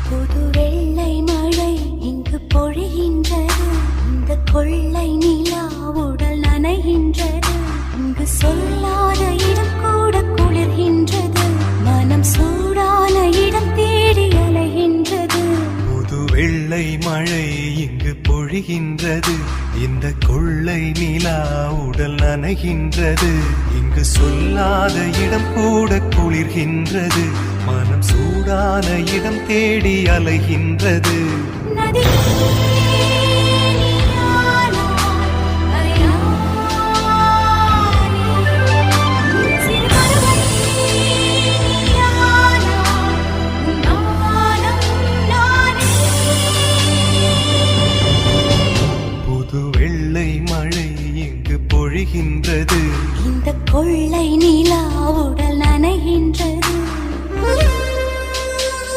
புது வெள்ளை மழை இங்கு பொழிகின்றது. இந்த கொள்ளை நிலா உடல் நனைகின்றது. இங்கு சொல்லாத இடம் கூட குளிர்கின்றது. மனம் சூடான இடம் தேடி அலைகின்றது. புது வெள்ளை மழை இங்கு பொழிகின்றது. இந்த கொள்ளை நிலா உடல் நனைகின்றது. இங்கு சொல்லாத இடம் கூட குளிர்கின்றது. மனம் சூடான இடம் தேடி அலைகின்றது. நதி